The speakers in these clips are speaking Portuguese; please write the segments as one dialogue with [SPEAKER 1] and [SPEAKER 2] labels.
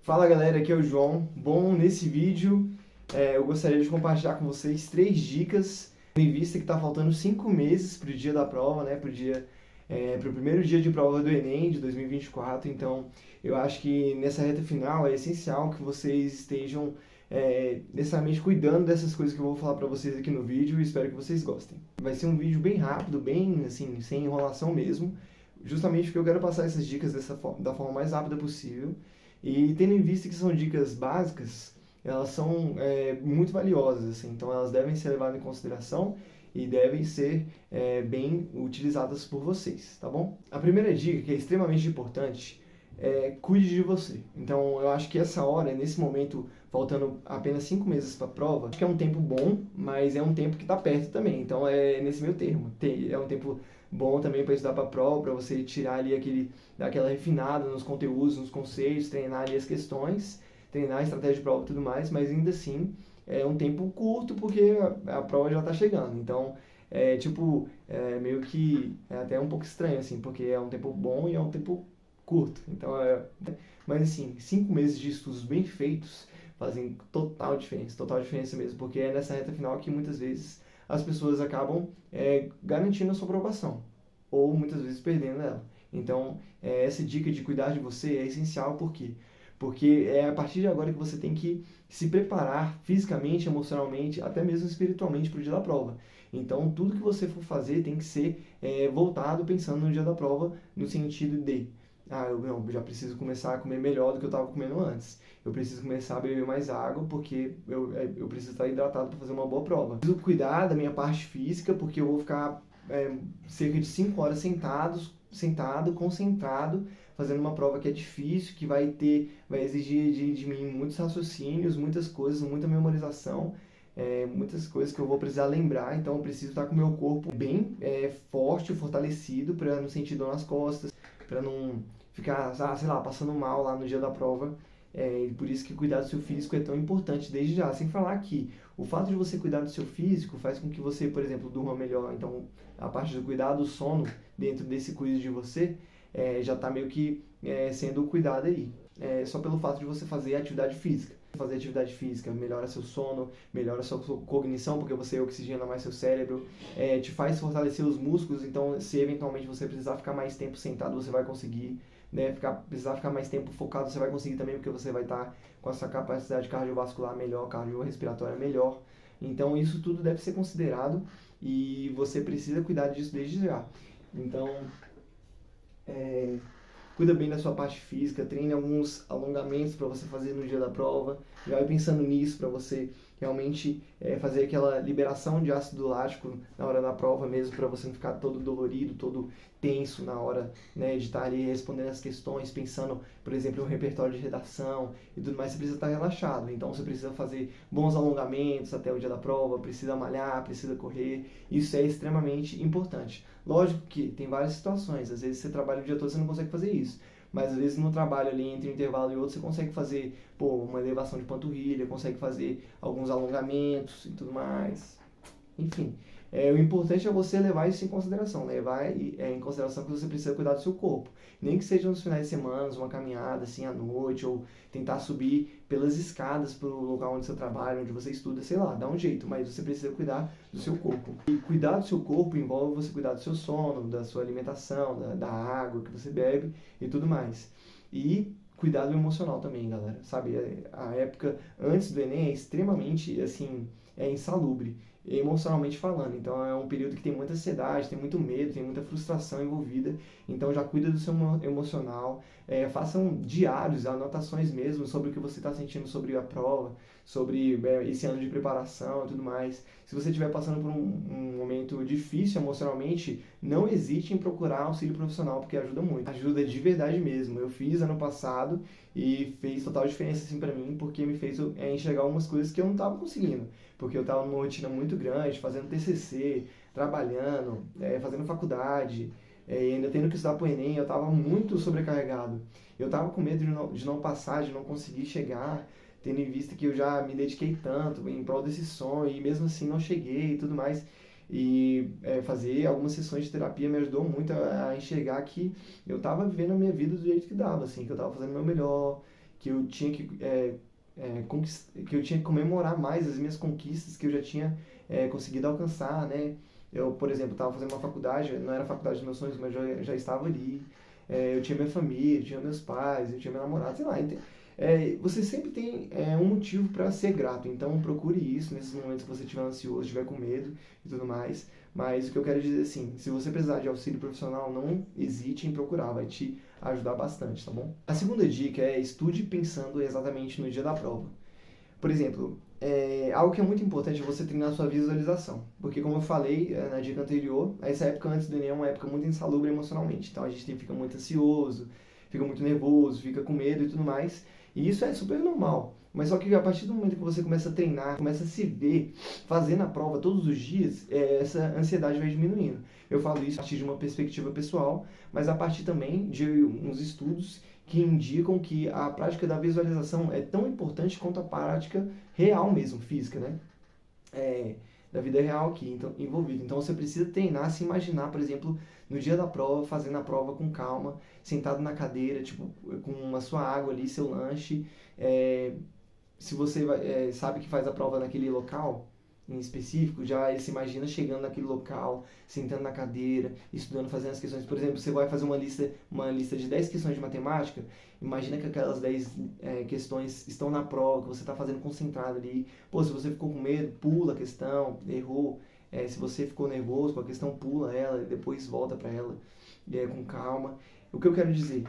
[SPEAKER 1] Fala galera, aqui é o João. Bom, nesse vídeo eu gostaria de compartilhar com vocês 3 dicas, em vista que está faltando 5 meses para o dia da prova, né? Para o primeiro dia de prova do Enem de 2024. Então, eu acho que nessa reta final é essencial que vocês estejam necessariamente cuidando dessas coisas que eu vou falar para vocês aqui no vídeo e espero que vocês gostem. Vai ser um vídeo bem rápido, bem assim, sem enrolação mesmo, justamente porque eu quero passar essas dicas da forma mais rápida possível. E tendo em vista que são dicas básicas, elas são muito valiosas, assim, então elas devem ser levadas em consideração e devem ser bem utilizadas por vocês, tá bom? A primeira dica, que é extremamente importante, cuide de você. Então eu acho que essa hora, nesse momento, faltando apenas 5 meses para a prova, acho que é um tempo bom, mas é um tempo que está perto também, então é nesse meio termo. É um tempo bom também para estudar para a prova, para você tirar ali dar aquela refinada nos conteúdos, nos conceitos, treinar ali as questões, treinar a estratégia de prova e tudo mais, mas ainda assim é um tempo curto porque a prova já está chegando. Então, meio que é até um pouco estranho, assim, porque é um tempo bom e é um tempo curto. Então, mas assim, 5 meses de estudos bem feitos fazem total diferença mesmo, porque é nessa reta final que muitas vezes as pessoas acabam garantindo a sua aprovação, ou muitas vezes perdendo ela. Então, essa dica de cuidar de você é essencial, por quê? Porque é a partir de agora que você tem que se preparar fisicamente, emocionalmente, até mesmo espiritualmente para o dia da prova. Então, tudo que você for fazer tem que ser voltado pensando no dia da prova, no sentido de eu já preciso começar a comer melhor do que eu estava comendo antes. Eu preciso começar a beber mais água porque eu preciso estar hidratado para fazer uma boa prova. Eu preciso cuidar da minha parte física porque eu vou ficar cerca de 5 horas sentado, concentrado, fazendo uma prova que é difícil, que vai exigir de mim muitos raciocínios, muitas coisas, muita memorização, muitas coisas que eu vou precisar lembrar. Então eu preciso estar com o meu corpo bem forte, fortalecido, para não sentir dor nas costas, para não ficar, sei lá, passando mal lá no dia da prova. E por isso que cuidar do seu físico é tão importante desde já. Sem falar que o fato de você cuidar do seu físico faz com que você, por exemplo, durma melhor. Então, a parte do cuidar do sono dentro desse cuidado de você já está meio que sendo cuidado aí. Só pelo fato de você fazer atividade física. Fazer atividade física melhora seu sono, melhora sua cognição, porque você oxigena mais seu cérebro, te faz fortalecer os músculos. Então, se eventualmente você precisar ficar mais tempo sentado, você vai conseguir. Precisar ficar mais tempo focado, você vai conseguir também, porque você vai estar com a sua capacidade cardiovascular melhor, cardiorrespiratória melhor. Então, isso tudo deve ser considerado e você precisa cuidar disso desde já. Então, cuida bem da sua parte física, treine alguns alongamentos para você fazer no dia da prova. Já vai pensando nisso para você realmente fazer aquela liberação de ácido lático na hora da prova mesmo, para você não ficar todo dolorido, todo tenso na hora, né, de estar ali respondendo as questões, pensando, por exemplo, em um repertório de redação e tudo mais. Você precisa estar relaxado, então você precisa fazer bons alongamentos até o dia da prova, precisa malhar, precisa correr. Isso é extremamente importante. Lógico que tem várias situações, às vezes você trabalha o dia todo e você não consegue fazer isso, mas às vezes no trabalho ali, entre um intervalo e outro, você consegue fazer uma elevação de panturrilha, consegue fazer alguns alongamentos e tudo mais. Enfim, o importante é você levar isso em consideração, levar em consideração que você precisa cuidar do seu corpo. Nem que seja nos finais de semana, uma caminhada assim à noite, ou tentar subir pelas escadas para o local onde você trabalha, onde você estuda, sei lá, dá um jeito, mas você precisa cuidar do seu corpo. E cuidar do seu corpo envolve você cuidar do seu sono, da sua alimentação, da água que você bebe e tudo mais. E cuidado emocional também, galera, sabe? A época antes do Enem é extremamente, assim, insalubre, emocionalmente falando. Então é um período que tem muita ansiedade, tem muito medo, tem muita frustração envolvida. Então já cuida do seu emocional, façam diários, anotações mesmo sobre o que você está sentindo sobre a prova, sobre esse ano de preparação e tudo mais. Se você estiver passando por um momento difícil emocionalmente, não hesite em procurar auxílio profissional, porque ajuda muito. Ajuda de verdade mesmo. Eu fiz ano passado e fez total diferença assim para mim, porque me fez enxergar algumas coisas que eu não estava conseguindo. Porque eu estava numa rotina muito grande, fazendo TCC, trabalhando, fazendo faculdade, e ainda tendo que estudar para o Enem. Eu estava muito sobrecarregado. Eu estava com medo de não passar, de não conseguir chegar, tendo em vista que eu já me dediquei tanto em prol desse sonho e mesmo assim não cheguei e tudo mais. E fazer algumas sessões de terapia me ajudou muito a enxergar que eu estava vivendo a minha vida do jeito que dava, assim, que eu estava fazendo o meu melhor, que eu tinha que eu tinha que comemorar mais as minhas conquistas que eu já tinha conseguido alcançar, né? Eu, por exemplo, estava fazendo uma faculdade, não era a faculdade dos meus sonhos, mas já estava ali. Eu tinha minha família, eu tinha meus pais, eu tinha meu namorado, sei lá. Você sempre tem um motivo para ser grato, então procure isso nesses momentos que você estiver ansioso, estiver com medo e tudo mais. Mas o que eu quero dizer assim, se você precisar de auxílio profissional, não hesite em procurar, vai te ajudar bastante, tá bom? A segunda dica é estude pensando exatamente no dia da prova. Por exemplo, algo que é muito importante é você treinar a sua visualização. Porque, como eu falei na dica anterior, essa época antes do Enem é uma época muito insalubre emocionalmente. Então, a gente fica muito ansioso, fica muito nervoso, fica com medo e tudo mais. E isso é super normal. Mas só que a partir do momento que você começa a treinar, começa a se ver fazendo a prova todos os dias, essa ansiedade vai diminuindo. Eu falo isso a partir de uma perspectiva pessoal, mas a partir também de uns estudos que indicam que a prática da visualização é tão importante quanto a prática real mesmo, física, né? Da vida real aqui envolvida. Então você precisa treinar, se imaginar, por exemplo, no dia da prova, fazendo a prova com calma, sentado na cadeira, tipo, com a sua água ali, seu lanche. Se você sabe que faz a prova naquele local em específico, já ele se imagina chegando naquele local, sentando na cadeira, estudando, fazendo as questões. Por exemplo, você vai fazer uma lista de 10 questões de matemática, imagina que aquelas 10 questões estão na prova, que você está fazendo concentrado ali. Pô, se você ficou com medo, pula a questão, errou. Se você ficou nervoso com a questão, pula ela e depois volta para ela com calma. O que eu quero dizer?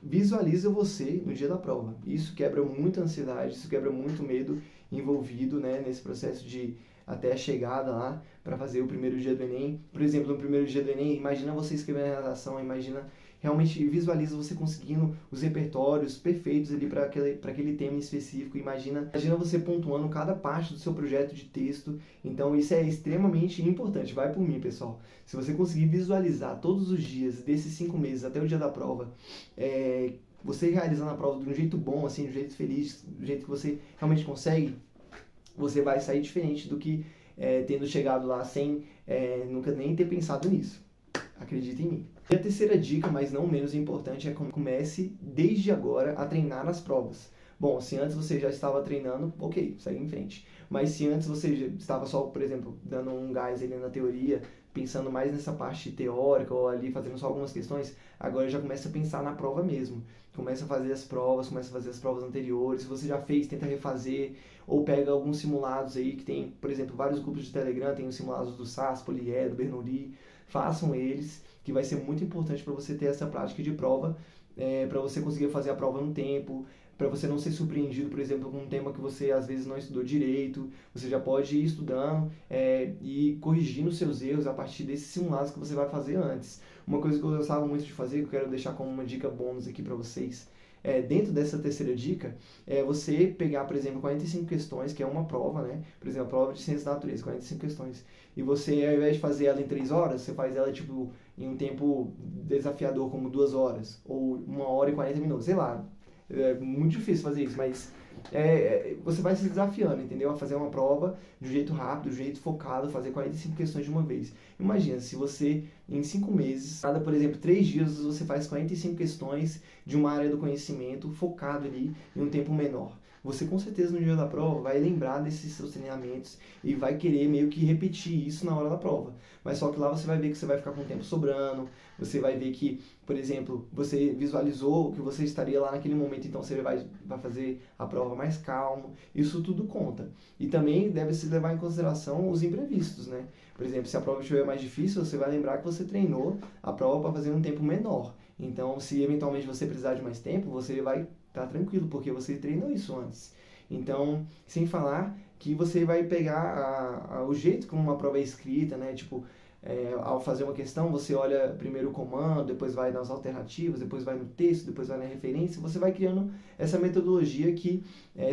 [SPEAKER 1] Visualiza você no dia da prova. Isso quebra muita ansiedade, isso quebra muito medo envolvido, né, nesse processo de até a chegada lá para fazer o primeiro dia do Enem. Por exemplo, no primeiro dia do Enem, imagina você escrevendo a redação, imagina, realmente visualiza você conseguindo os repertórios perfeitos ali para aquele tema em específico. Imagina você pontuando cada parte do seu projeto de texto. Então isso é extremamente importante. Vai por mim, pessoal. Se você conseguir visualizar todos os dias desses 5 meses até o dia da prova, você realizando a prova de um jeito bom, assim, de um jeito feliz, do jeito que você realmente consegue, você vai sair diferente do que tendo chegado lá sem nunca nem ter pensado nisso. Acredita em mim. E a terceira dica, mas não menos importante, é comece desde agora a treinar nas provas. Bom, se antes você já estava treinando, ok, segue em frente. Mas se antes você já estava só, por exemplo, dando um gás ali na teoria, pensando mais nessa parte teórica ou ali fazendo só algumas questões, agora já começa a pensar na prova mesmo. Começa a fazer as provas anteriores. Se você já fez, tenta refazer, ou pega alguns simulados aí que tem, por exemplo, vários grupos de Telegram, tem os simulados do SAS, Poliedro, Bernoulli. Façam eles, que vai ser muito importante para você ter essa prática de prova, para você conseguir fazer a prova no tempo, para você não ser surpreendido, por exemplo, com um tema que você às vezes não estudou direito. Você já pode ir estudando e corrigindo os seus erros a partir desses simulados que você vai fazer antes. Uma coisa que eu gostava muito de fazer, que eu quero deixar como uma dica bônus aqui para vocês, dentro dessa terceira dica, é você pegar, por exemplo, 45 questões, que é uma prova, né? Por exemplo, a prova de ciência da natureza, 45 questões. E você, ao invés de fazer ela em 3 horas, você faz ela, tipo, em um tempo desafiador, como 2 horas, ou 1 hora e 40 minutos, sei lá. É muito difícil fazer isso, mas você vai se desafiando, entendeu? A fazer uma prova de um jeito rápido, de um jeito focado, fazer 45 questões de uma vez. Imagina, se você, em 5 meses, cada, por exemplo, 3 dias, você faz 45 questões de uma área do conhecimento focado ali em um tempo menor. Você com certeza no dia da prova vai lembrar desses seus treinamentos e vai querer meio que repetir isso na hora da prova. Mas só que lá você vai ver que você vai ficar com o tempo sobrando, você vai ver que, por exemplo, você visualizou que você estaria lá naquele momento, então você vai fazer a prova mais calmo. Isso tudo conta. E também deve-se levar em consideração os imprevistos, né? Por exemplo, se a prova estiver mais difícil, você vai lembrar que você treinou a prova para fazer um tempo menor. Então, se eventualmente você precisar de mais tempo, você vai estar tranquilo, porque você treinou isso antes. Então, sem falar que você vai pegar o jeito como uma prova é escrita, né? Tipo, ao fazer uma questão, você olha primeiro o comando, depois vai nas alternativas, depois vai no texto, depois vai na referência. Você vai criando essa metodologia que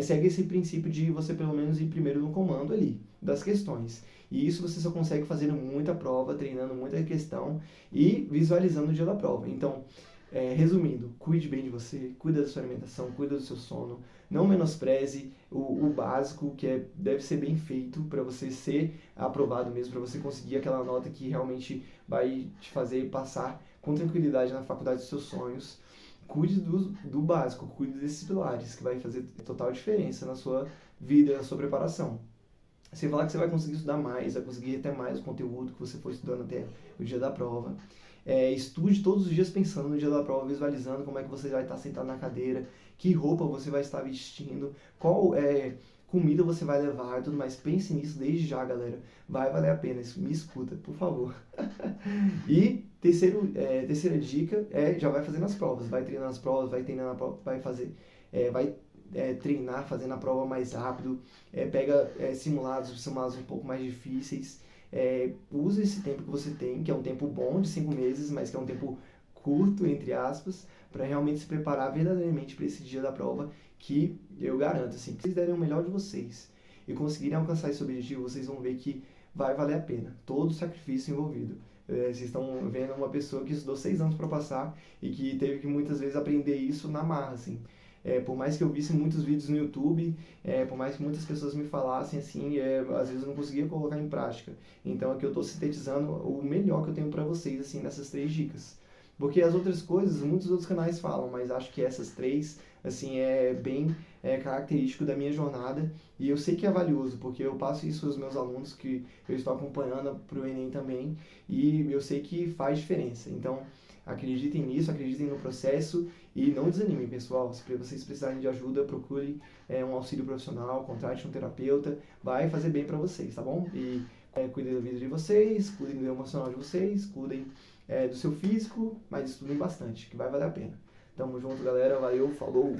[SPEAKER 1] segue esse princípio de você pelo menos ir primeiro no comando ali, das questões. E isso você só consegue fazendo muita prova, treinando muita questão e visualizando o dia da prova. Então, resumindo, cuide bem de você, cuida da sua alimentação, cuida do seu sono, não menospreze o básico, que deve ser bem feito para você ser aprovado mesmo, para você conseguir aquela nota que realmente vai te fazer passar com tranquilidade na faculdade dos seus sonhos. cuide do básico, cuide desses pilares, que vai fazer total diferença na sua vida, na sua preparação. Você falar que você vai conseguir estudar mais, vai conseguir até mais o conteúdo que você for estudando até o dia da prova. Estude todos os dias pensando no dia da prova, visualizando como é que você vai estar sentado na cadeira, que roupa você vai estar vestindo, qual comida você vai levar e tudo mais. Pense nisso desde já, galera. Vai valer a pena. Me escuta, por favor. E terceira dica já vai fazendo as provas. Vai treinando as provas, vai treinando a prova, vai treinar fazendo a prova mais rápido. Pega simulados um pouco mais difíceis. Use esse tempo que você tem, que é um tempo bom de 5 meses, mas que é um tempo curto, entre aspas, para realmente se preparar verdadeiramente para esse dia da prova, que eu garanto, assim, que vocês derem o melhor de vocês e conseguirem alcançar esse objetivo, vocês vão ver que vai valer a pena, todo o sacrifício envolvido. Vocês estão vendo uma pessoa que estudou 6 anos para passar e que teve que muitas vezes aprender isso na marra, assim. Por mais que eu visse muitos vídeos no YouTube, por mais que muitas pessoas me falassem assim, às vezes eu não conseguia colocar em prática. Então aqui eu estou sintetizando o melhor que eu tenho para vocês assim nessas 3 dicas. Porque as outras coisas, muitos outros canais falam, mas acho que essas 3, assim, é bem característico da minha jornada e eu sei que é valioso, porque eu passo isso aos meus alunos que eu estou acompanhando para o Enem também e eu sei que faz diferença. Então, acreditem nisso, acreditem no processo e não desanimem, pessoal. Se vocês precisarem de ajuda, procure um auxílio profissional, contrate um terapeuta, vai fazer bem para vocês, tá bom? E cuidem da vida de vocês, cuidem do emocional de vocês, cuidem do seu físico, mas estudem bastante, que vai valer a pena. Tamo junto, galera. Valeu, falou!